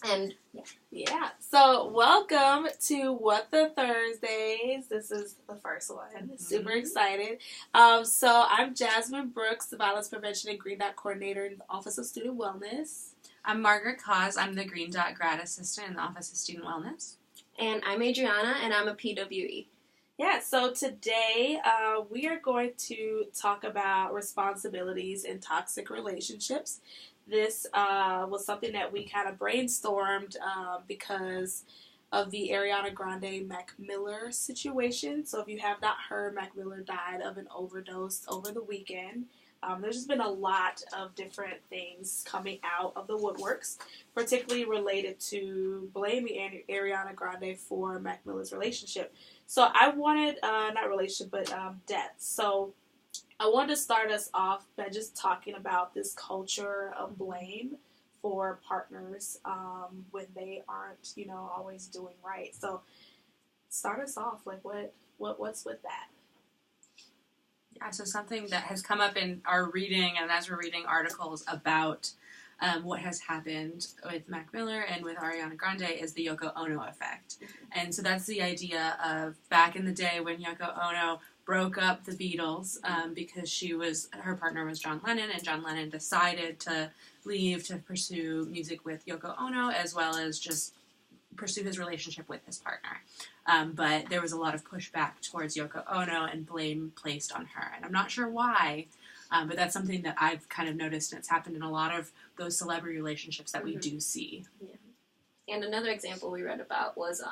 And yeah. So welcome to What the Thursdays. This is the first one. Mm-hmm. Super excited. So I'm Jasmine Brooks, the Violence Prevention and Green Dot Coordinator in the Office of Student Wellness. I'm Margaret Cause. I'm the Green Dot Grad Assistant in the Office of Student Wellness. And I'm Adriana, and I'm a PWE. Yeah, so today we are going to talk about responsibilities in toxic relationships. This was something that we kind of brainstormed because of the Ariana Grande Mac Miller situation. So if you have not heard, Mac Miller died of an overdose over the weekend. There's just been a lot of different things coming out of the woodworks, particularly related to blaming Ariana Grande for Mac Miller's relationship. So I wanted, not relationship, but death. So I wanted to start us off by just talking about this culture of blame for partners when they aren't, always doing right. So start us off, like what's with that? Yeah, so something that has come up in our reading and as we're reading articles about what has happened with Mac Miller and with Ariana Grande is the Yoko Ono effect. And so that's the idea of back in the day when Yoko Ono broke up the Beatles because her partner was John Lennon, and John Lennon decided to leave to pursue music with Yoko Ono as well as just pursue his relationship with his partner. But there was a lot of pushback towards Yoko Ono and blame placed on her. And I'm not sure why, but that's something that I've kind of noticed, and it's happened in a lot of those celebrity relationships that we do see. Yeah. And another example we read about was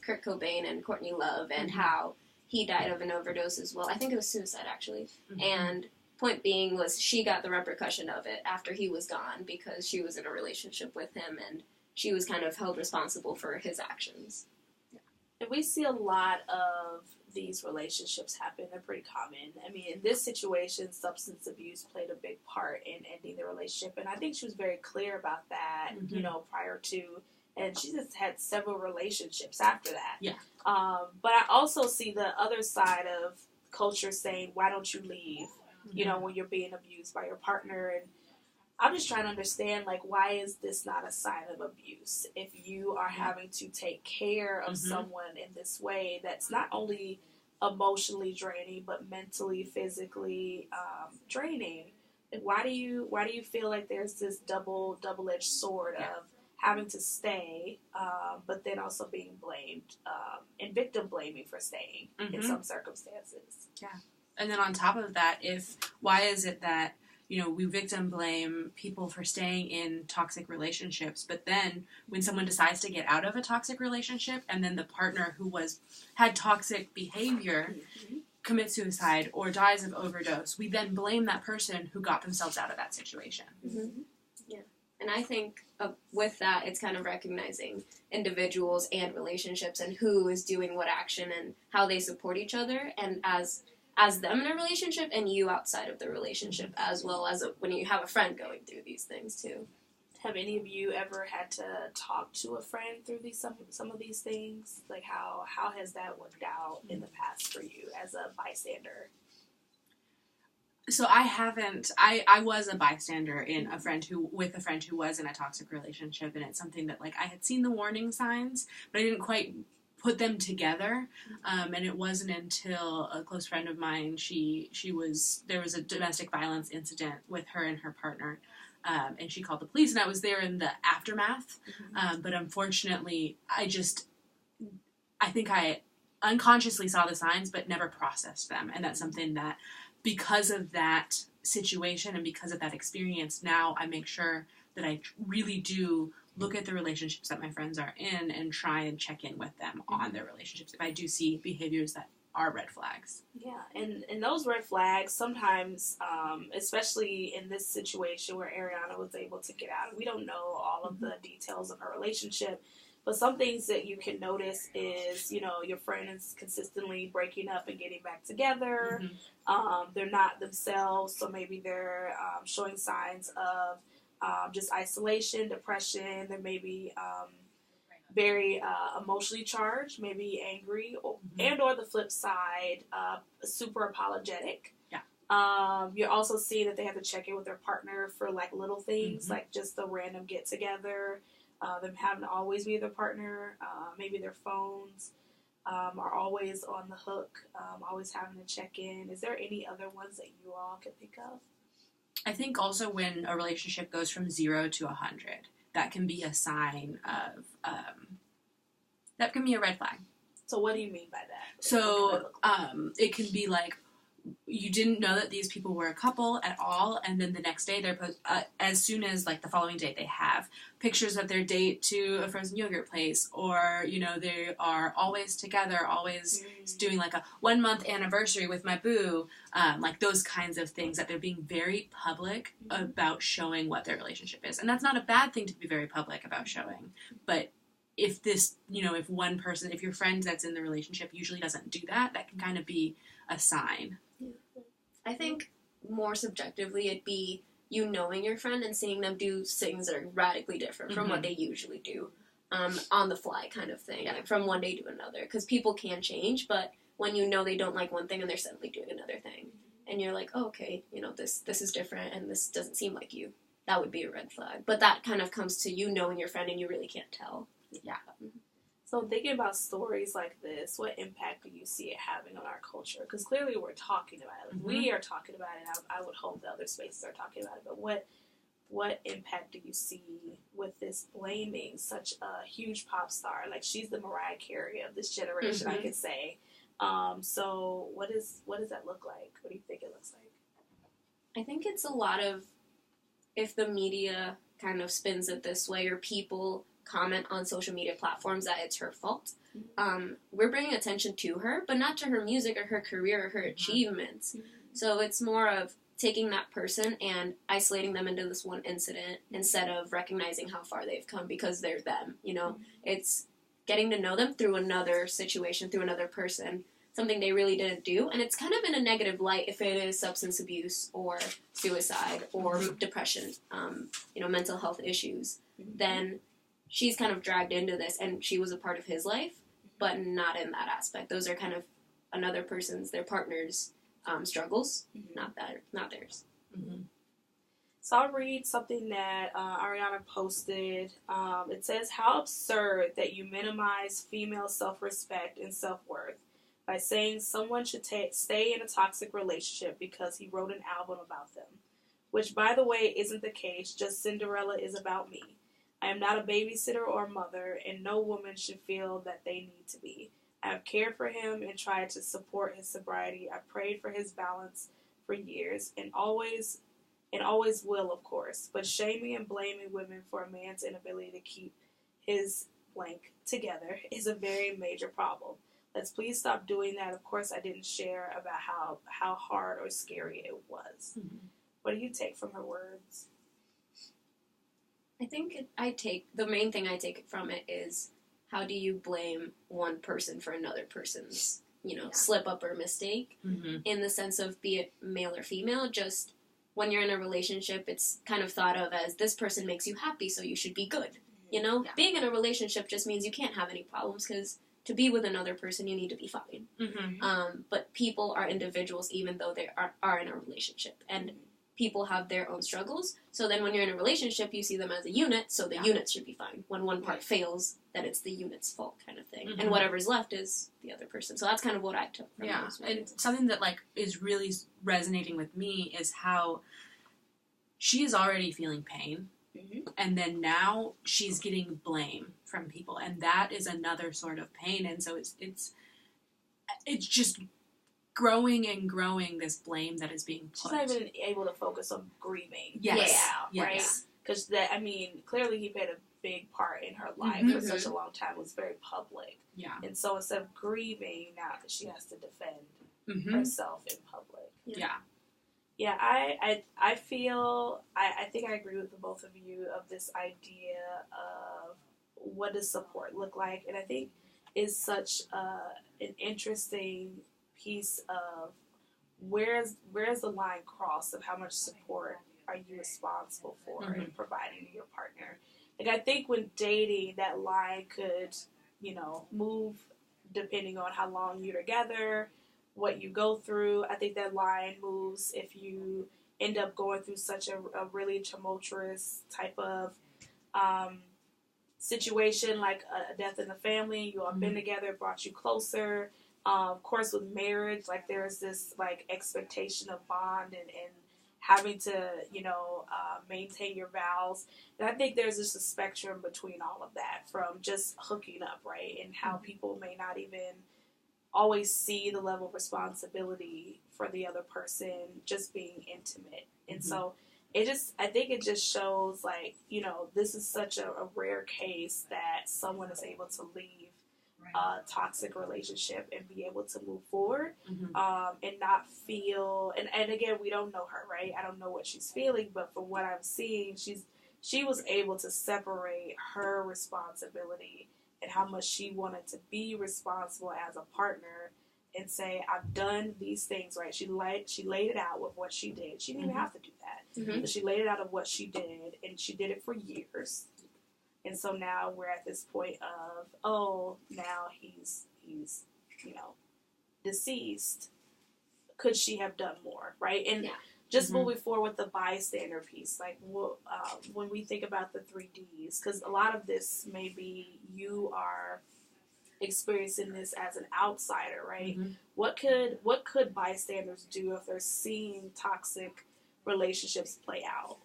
Kurt Cobain and Courtney Love and how he died of an overdose as well. I think it was suicide, actually. Mm-hmm. And point being was she got the repercussion of it after he was gone because she was in a relationship with him and she was kind of held responsible for his actions. Yeah. And we see a lot of these relationships happen. They're pretty common. I mean, in this situation, substance abuse played a big part in ending the relationship. And I think she was very clear about that, prior to. And she just had several relationships after that. Yeah. But I also see the other side of culture saying, why don't you leave, when you're being abused by your partner? And I'm just trying to understand, why is this not a sign of abuse? If you are having to take care of someone in this way, that's not only emotionally draining, but mentally, physically draining. Why do you feel like there's this double-edged sword of having to stay, but then also being blamed and victim blaming for staying in some circumstances? Yeah. And then on top of that, why is it that we victim blame people for staying in toxic relationships, but then when someone decides to get out of a toxic relationship and then the partner who had toxic behavior commits suicide or dies of overdose, we then blame that person who got themselves out of that situation. Mm-hmm. Yeah. And I think with that, it's kind of recognizing individuals and relationships and who is doing what action and how they support each other, and as them in a relationship and you outside of the relationship, as well as when you have a friend going through these things too. Have any of you ever had to talk to a friend through some of these things? Like how has that worked out in the past for you as a bystander? So I haven't. I was a bystander with a friend who was in a toxic relationship, and it's something that I had seen the warning signs, but I didn't quite put them together, and it wasn't until a close friend of mine, there was a domestic violence incident with her and her partner, and she called the police, and I was there in the aftermath, but unfortunately, I think I unconsciously saw the signs, but never processed them, and that's something that, because of that situation and because of that experience, now I make sure that I really do look at the relationships that my friends are in and try and check in with them on their relationships if I do see behaviors that are red flags. Yeah, and those red flags sometimes, especially in this situation where Ariana was able to get out, we don't know all of the details of her relationship, but some things that you can notice is, your friend is consistently breaking up and getting back together. They're not themselves, so maybe they're showing signs of just isolation, depression. They may be very emotionally charged, maybe angry, and or the flip side, super apologetic. Yeah. You're also seeing that they have to check in with their partner for little things, like just the random get together. them having to always be their partner, maybe their phones are always on the hook, always having to check in. Is there any other ones that you all can think of? I think also when a relationship goes from 0 to 100, that can be a sign of, that can be a red flag. So what do you mean by that? So it can be like, you didn't know that these people were a couple at all, and then the next day they're as soon as like the following day they have pictures of their date to a frozen yogurt place, or they are always together, always doing like a 1 month anniversary with my boo, like those kinds of things, that they're being very public about showing what their relationship is. And that's not a bad thing to be very public about showing, but if this, if one person, if your friend that's in the relationship usually doesn't do that, that can kind of be a sign. I think more subjectively it'd be you knowing your friend and seeing them do things that are radically different from what they usually do, on the fly kind of thing, like from one day to another. Because people can change, but when they don't like one thing and they're suddenly doing another thing, and you're like, oh, okay, this is different and this doesn't seem like you, that would be a red flag. But that kind of comes to you knowing your friend and you really can't tell. Yeah. So thinking about stories like this, what impact do you see it having on our culture? Because clearly we're talking about it. Like, we are talking about it. I would hope the other spaces are talking about it. But what impact do you see with this blaming such a huge pop star? Like, she's the Mariah Carey of this generation, I could say. So what does that look like? What do you think it looks like? I think it's a lot of, if the media kind of spins it this way, or people comment on social media platforms that it's her fault. We're bringing attention to her, but not to her music or her career or her achievements. So it's more of taking that person and isolating them into this one incident instead of recognizing how far they've come because they're them. It's getting to know them through another situation, through another person, something they really didn't do. And it's kind of in a negative light if it is substance abuse or suicide or depression, mental health issues. Then she's kind of dragged into this, and she was a part of his life, but not in that aspect. Those are kind of another person's, their partner's struggles, not theirs. So I'll read something that Ariana posted. It says, how absurd that you minimize female self-respect and self-worth by saying someone should stay in a toxic relationship because he wrote an album about them. Which, by the way, isn't the case, just Cinderella is about me. I am not a babysitter or mother, and no woman should feel that they need to be. I have cared for him and tried to support his sobriety. I prayed for his balance for years, and always will, of course. But shaming and blaming women for a man's inability to keep his blank together is a very major problem. Let's please stop doing that. Of course, I didn't share about how hard or scary it was. What do you take from her words? I think the main thing I take from it is, how do you blame one person for another person's, slip up or mistake, in the sense of, be it male or female. Just when you're in a relationship, it's kind of thought of as, this person makes you happy, so you should be good. Being in a relationship just means you can't have any problems, because to be with another person, you need to be fine. But people are individuals, even though they are in a relationship, and people have their own struggles. So then when you're in a relationship, you see them as a unit, so the unit should be fine. When one part fails, that it's the unit's fault, kind of thing. And whatever's left is the other person. So that's kind of what I took from those. And something that is really resonating with me is how she is already feeling pain, and then now she's getting blame from people, and that is another sort of pain. And so it's just growing and growing, this blame that is being put. She's not even able to focus on grieving. Yes. Right? Because clearly he played a big part in her life for such a long time. It was very public. Yeah. And so instead of grieving, now she has to defend herself in public. Yeah, I feel, I think I agree with the both of you of this idea of what does support look like. And I think it's such an interesting piece of where's the line crossed of how much support are you responsible for in providing to your partner. I think when dating, that line could, move depending on how long you're together, what you go through. I think that line moves if you end up going through such a really tumultuous type of situation like a death in the family, you all been together, it brought you closer. Of course, with marriage, like there's this like expectation of bond and having to, maintain your vows. And I think there's just a spectrum between all of that, from just hooking up, right? And how people may not even always see the level of responsibility for the other person just being intimate. And so I think it just shows like, this is such a rare case that someone is able to leave a toxic relationship and be able to move forward, and not feel, and again, we don't know her, right? I don't know what she's feeling, but from what I'm seeing, she was able to separate her responsibility and how much she wanted to be responsible as a partner and say, I've done these things, right? She laid it out with what she did. She didn't even have to do that. But she laid it out of what she did, and she did it for years. And so now we're at this point of, now he's deceased. Could she have done more, right? And just moving forward with the bystander piece, like when we think about the 3 Ds, because a lot of this may be you are experiencing this as an outsider, right? What could bystanders do if they're seeing toxic relationships play out?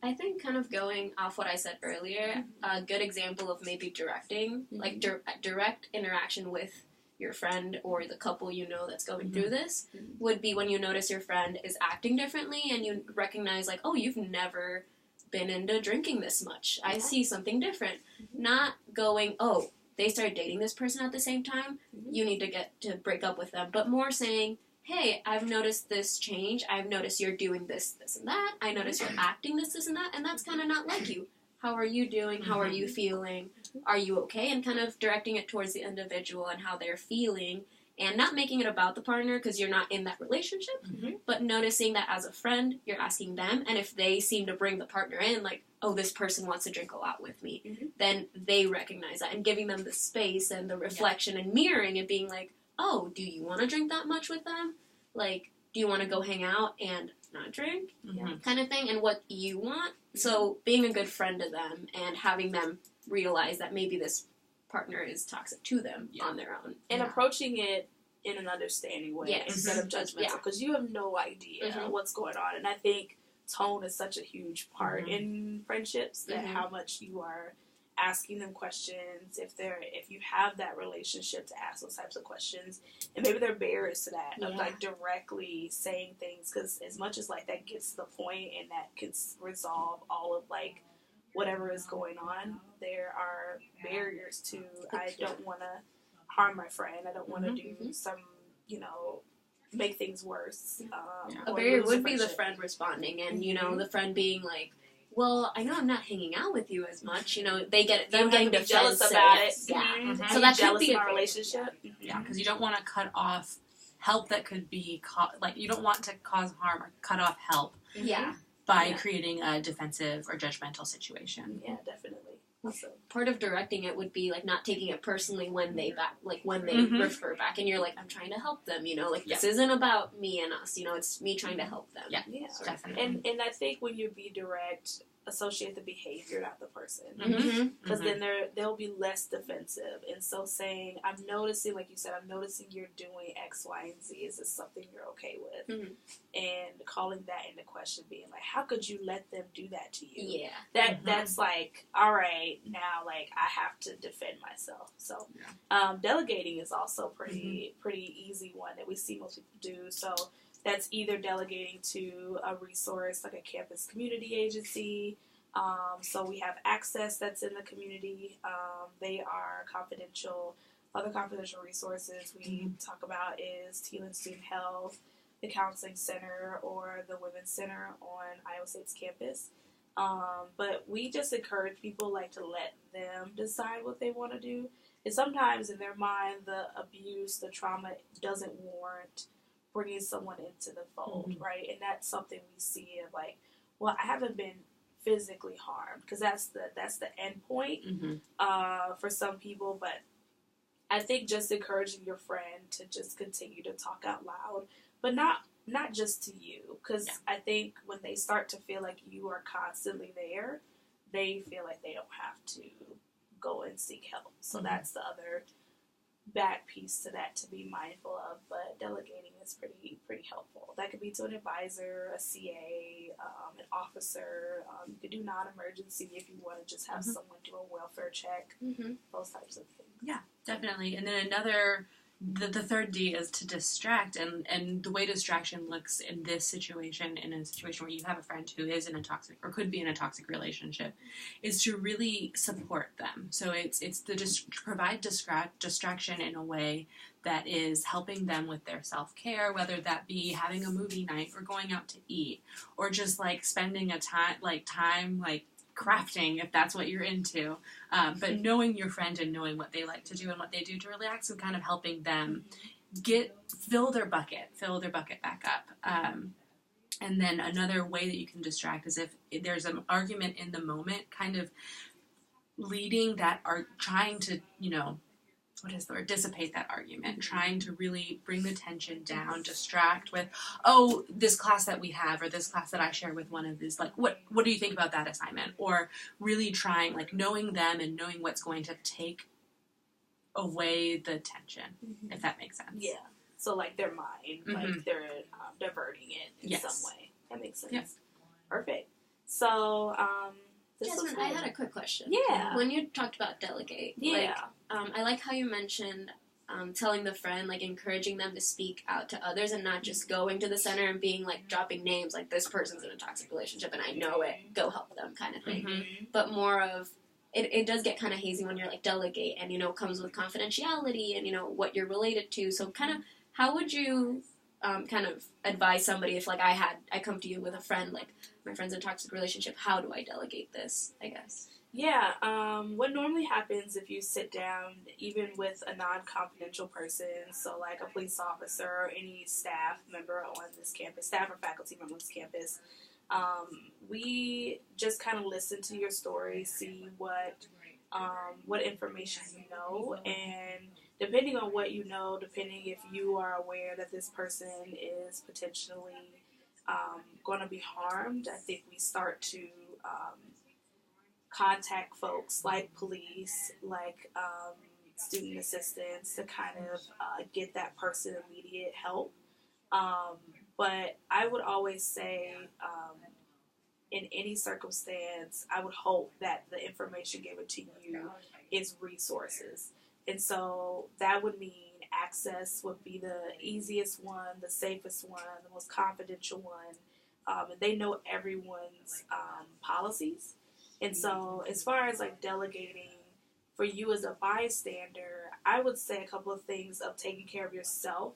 I think kind of going off what I said earlier, a good example of maybe directing, like direct interaction with your friend or the couple that's going through this, would be when you notice your friend is acting differently and you recognize like, oh, you've never been into drinking this much. I see something different. Not going, oh, they started dating this person at the same time, you need to get to break up with them, but more saying, hey, I've noticed this change. I've noticed you're doing this, this, and that. I notice you're acting this, this, and that, and that's kind of not like you. How are you doing? How are you feeling? Are you okay? And kind of directing it towards the individual and how they're feeling, and not making it about the partner because you're not in that relationship, but noticing that as a friend, you're asking them, and if they seem to bring the partner in, like, oh, this person wants to drink a lot with me, then they recognize that, and giving them the space and the reflection and mirroring and being like, oh, do you want to drink that much with them? Like, do you want to go hang out and not drink? Kind of thing, and what you want. So being a good friend to them and having them realize that maybe this partner is toxic to them on their own. And approaching it in an understanding way instead of judgmental, because you have no idea what's going on. And I think tone is such a huge part in friendships, that how much you are asking them questions, if you have that relationship, to ask those types of questions, and maybe they're barriers to that, of like directly saying things, because as much as like that gets to the point and that can resolve all of like whatever is going on, there are barriers to, I don't want to harm my friend, I don't want to do some, make things worse. A barrier would be the friend responding, and the friend being like, well, I know I'm not hanging out with you as much. They get them getting jealous about it. Yeah. So that could be a relationship. Yeah, because you don't want to cut off help that could be you don't want to cause harm or cut off help. Yeah. By creating a defensive or judgmental situation. Yeah, definitely. Awesome. Part of directing it would be like not taking it personally when they refer back, and you're like, I'm trying to help them. This isn't about me and us. It's me trying to help them. Yeah, definitely. And I think when you be direct, associate the behavior, not the person, because then they'll be less defensive. And so saying, I'm noticing, like you said, I'm noticing you're doing X, Y, and Z. Is this something you're okay with? And calling that into question, being like, how could you let them do that to you? Yeah, that's like, all right, now like I have to defend myself. So delegating is also pretty easy one that we see most people do. So that's either delegating to a resource like a campus community agency. So we have Access that's in the community. They are confidential. Other confidential resources we talk about is Teelan Student Health, the Counseling Center, or the Women's Center on Iowa State's campus. But we just encourage people like to let them decide what they want to do. And sometimes in their mind, the abuse, the trauma doesn't warrant bringing someone into the fold, right? And that's something we see of like, well, I haven't been physically harmed, because that's the end point for some people. But I think just encouraging your friend to just continue to talk out loud, but not just to you, because I think when they start to feel like you are constantly there, they feel like they don't have to go and seek help. So that's the other back piece to that to be mindful of. But delegating is pretty helpful. That could be to an advisor, a CA, an officer. You could do non-emergency if you want to just have someone do a welfare check. Those types of things. Yeah, definitely. And then the third D is to distract, and the way distraction looks in this situation, in a situation where you have a friend who is in a toxic or could be in a toxic relationship, is to really support them. So it's to provide distraction in a way that is helping them with their self-care, whether that be having a movie night or going out to eat, or just like spending time crafting, if that's what you're into, but knowing your friend and knowing what they like to do and what they do to relax, and kind of helping them fill their bucket back up. And then another way that you can distract is if there's an argument in the moment, kind of leading that trying to, dissipate that argument, trying to really bring the tension down, distract with, oh, this class that we have, or this class that I share with one of these, like, what do you think about that assignment? Or really trying, like, knowing them and knowing what's going to take away the tension, if that makes sense. Yeah. So, like, their mind, like, they're diverting it in some way. That makes sense. Yes. Perfect. So, Jazzmine, I had a quick question. Yeah. When you talked about delegate, I like how you mentioned telling the friend, like, encouraging them to speak out to others and not just going to the center and being, like, dropping names, like, this person's in a toxic relationship and I know it, go help them kind of thing. But more of, it does get kind of hazy when you're, like, delegate and, comes with confidentiality and, what you're related to. So kind of, how would you kind of advise somebody if, like, I come to you with a friend, like, my friend's in a toxic relationship, how do I delegate this, I guess? Yeah, what normally happens if you sit down, even with a non-confidential person, so like a police officer or any staff member on this campus, staff or faculty member on this campus, we just kind of listen to your story, see what information you know, and depending on what you know, depending if you are aware that this person is potentially going to be harmed, I think we start to contact folks like police, like student assistants to kind of get that person immediate help. But I would always say in any circumstance, I would hope that the information given to you is resources. And so that would mean access would be the easiest one, the safest one, the most confidential one. And they know everyone's policies. And so as far as like delegating for you as a bystander, I would say a couple of things of taking care of yourself.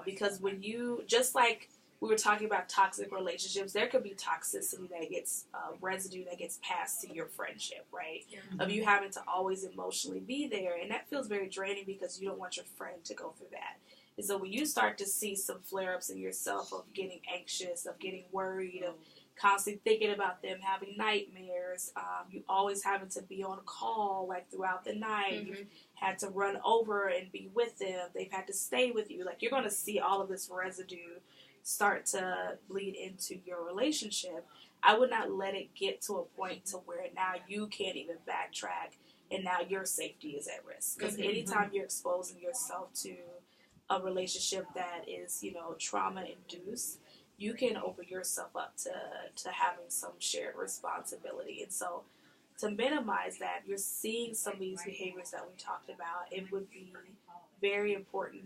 Because when you, just like we were talking about toxic relationships, there could be toxicity that gets residue that gets passed to your friendship, right? Of you having to always emotionally be there. And that feels very draining because you don't want your friend to go through that. And so when you start to see some flare-ups in yourself of getting anxious, of getting worried, of constantly thinking about them, having nightmares, you always having to be on call like throughout the night, you've had to run over and be with them, they've had to stay with you, like you're going to see all of this residue start to bleed into your relationship. I would not let it get to a point to where now you can't even backtrack and now your safety is at risk. Because anytime you're exposing yourself to a relationship that is, trauma-induced, you can open yourself up to having some shared responsibility. And so to minimize that, you're seeing some of these behaviors that we talked about, it would be very important.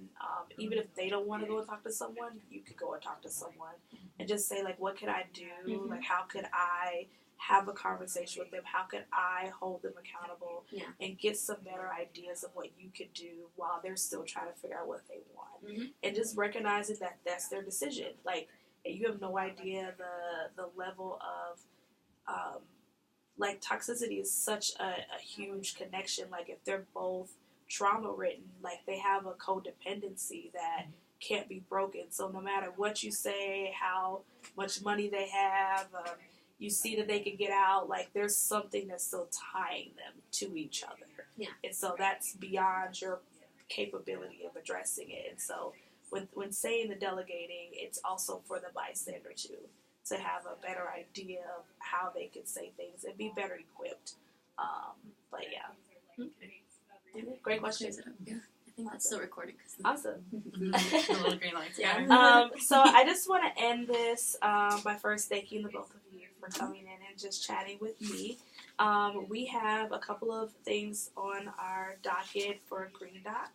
Even if they don't want to go and talk to someone, you could go and talk to someone and just say, like, what could I do? Like, how could I have a conversation with them? How could I hold them accountable and get some better ideas of what you could do while they're still trying to figure out what they want? And just recognizing that that's their decision. Like, you have no idea the level of, like, toxicity is such a huge connection. Like, if they're both trauma-ridden, like, they have a codependency that can't be broken. So no matter what you say, how much money they have, you see that they can get out, like, there's something that's still tying them to each other. And so that's beyond your capability of addressing it. And so when saying the delegating, it's also for the bystander too, to have a better idea of how they could say things and be better equipped. But yeah. Great question. Close it up. Yeah. I think that's still recording. Awesome. The little green lights. Yeah. So I just want to end this by first thanking the both of you for coming in and just chatting with me. We have a couple of things on our docket for Green Dot.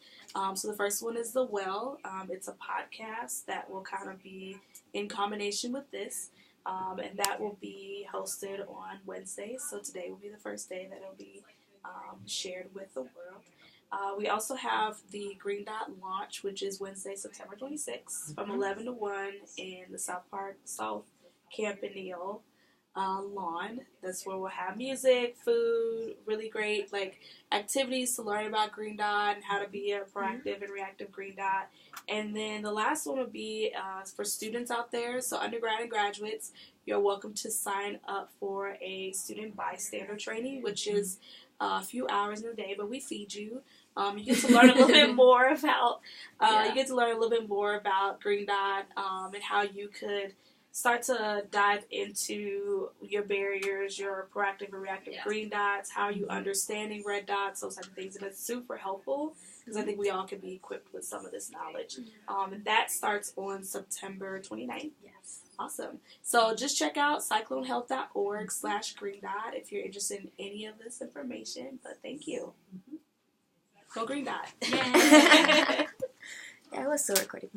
So the first one is The Well. It's a podcast that will kind of be in combination with this. And that will be hosted on Wednesday. So today will be the first day that it'll be shared with the world. We also have the Green Dot launch, which is Wednesday, September 26th, from 11 to 1 in the South Campanile lawn. That's where we'll have music, food, really great activities to learn about Green Dot and how to be a proactive and reactive Green Dot. And then the last one will be for students out there, so undergrad and graduates. You're welcome to sign up for a student bystander training, which is a few hours in a day, but we feed you. You get to learn a little bit more about Green Dot and how you could start to dive into your barriers, your proactive and reactive Green Dots, how you understanding red dots, those type of things, and it's super helpful because I think we all can be equipped with some of this knowledge. And that starts on September 29th. Yes. Awesome. So just check out cyclonehealth.org/Green Dot if you're interested in any of this information. But thank you. Go Green Dot. Yeah, it was still recording.